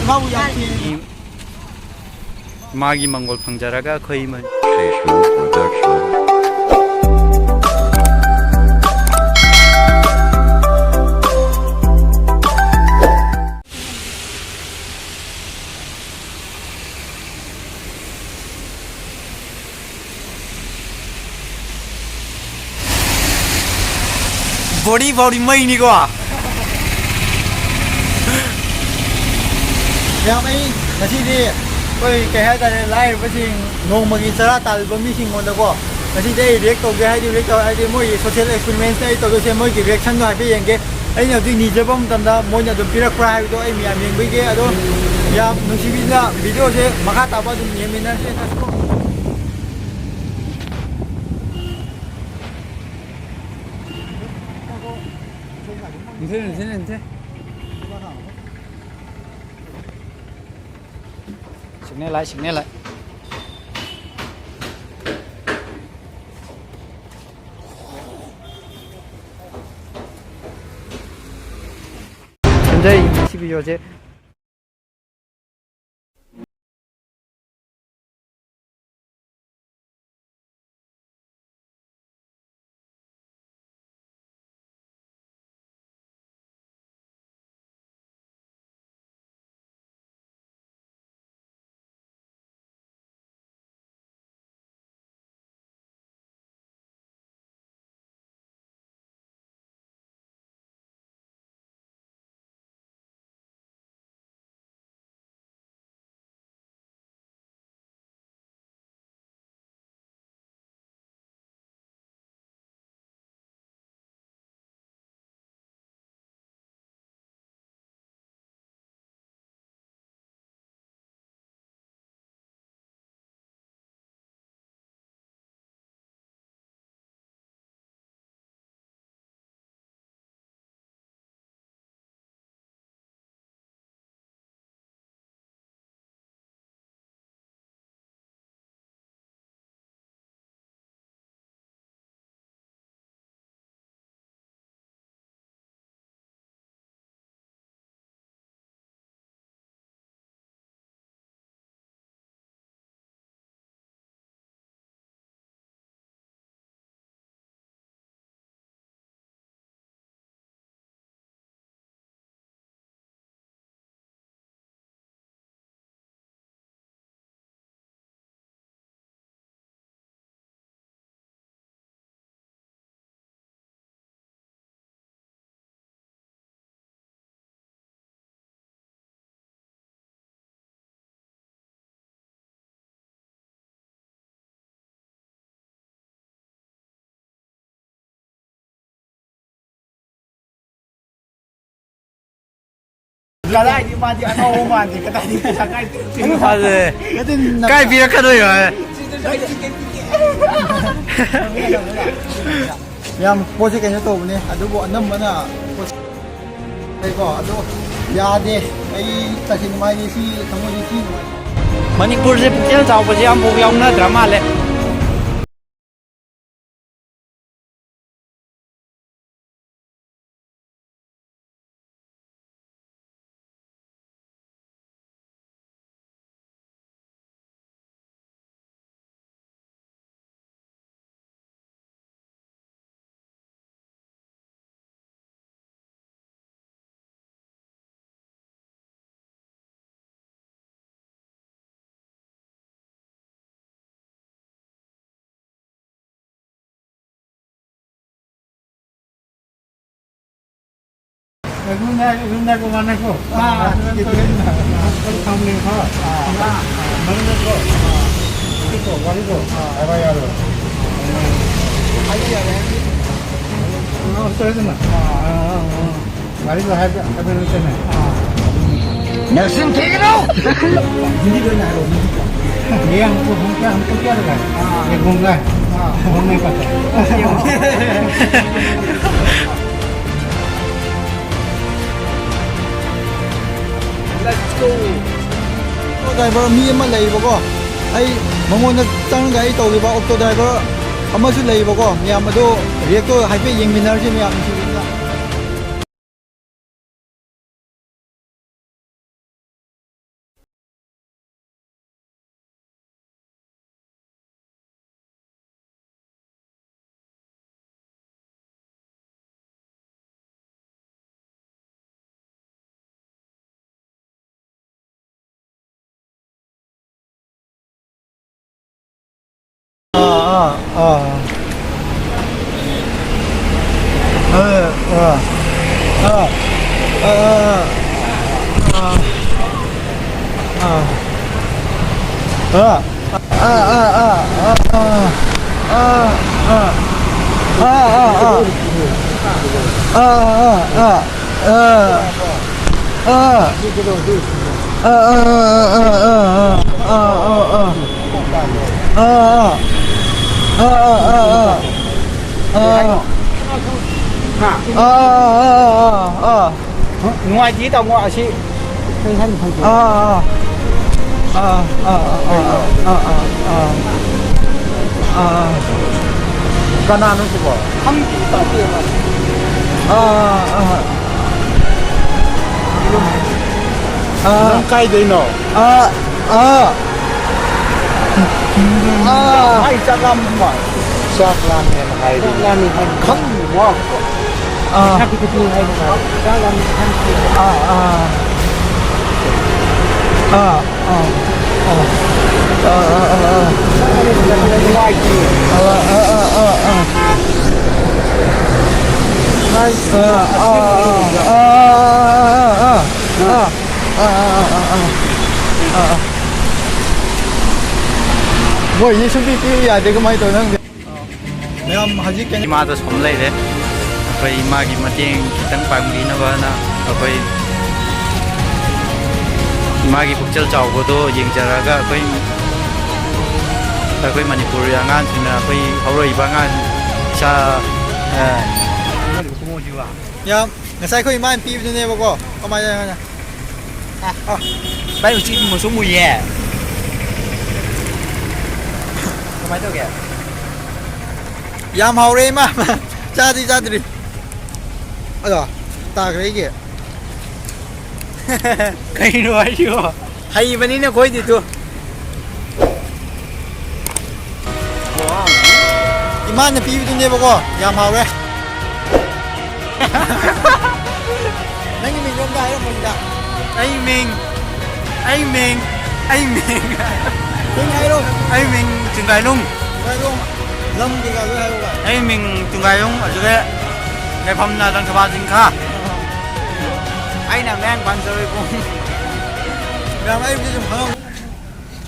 이마부 양치 마기 망골 방자라가 거의만 body body mây đi qua ya mai nasi di koi ke hai ta lai ba sing nong magi sara tal ba mi sing on da ko nasi dei react to ge hai di react to ai di moi social experiment dei to se moi ki reaction do hai pe yeng ge ai na di ni je bom tam da moi na do pirak pra hai do ai mi am yeng bi ge ado ya nu si bi na video se makha ta ba du ni mi na se na ko 인터넷 식내 lại 현재 22호제 cái này thì mà thì ăn ô mà thì cái này thì chẳng ai 맞아 까이 비락하더요 ya pose cái to ne adu bo anam mana ai ko adu ya de ai ta sin mai ni si thamo ni si मणिपुरसे पुक्चेल चावबसे अम्बो याउनद्रा Male Luna ko mana ko gitu kamu ni ha mana ko itu wali ko apa ya lo ayo ya oh itu itu mah wali ko apa apa itu mah Nelson take it out ini dia nak dia yang हमको क्या लगा ये घूमना घूमने का Let's go octo driver mi ama leibako ai mangona tangga ai tawliba octo driver amasu leibako miyam ado react to haipe yengminar je miyam si Ngoài chỉ tàu ngoại chị. 가나는 그거. 한기 따지만. 가까이 돼 있노. Hai trăm mà. 샤클라멘 하이디. Làm thành không quá. Hai cái gì hay mà. Ra làm thành ngoài chị. 뭐 이 수비 뛰어야 되고 많이 도는 내가 하지 게 이마도 섬 lấy đấy. Rồi 이마기 마ting kitang pangginaba na ako'y 이마기 북절 자오고도 잉자라가 ako'y Manipur yangan sina ako'y hauroi bangan sa 야, 사이코 이만 삐비도 내보고 어마야 하냐. bay chỉ một số mùi nhẹ có mấy đâu kìa 얌 하오레마. 자들이. 아자. 딱 그래 이게. cái nói chưa hay bên nó khối gì chưa 이만 삐비도 내보고 얌 하오레. 형님이 좀 다 이런 겁니다. anh mình 그냥 이런. anh mình từng ngày luôn 그래도 넘기가 왜 하고 가. anh mình từng ngày luôn ở chỗ đấy ngày hôm nay đang tham gia kha anh làm đang quan chơi cùng 그럼 이렇게 좀 하고.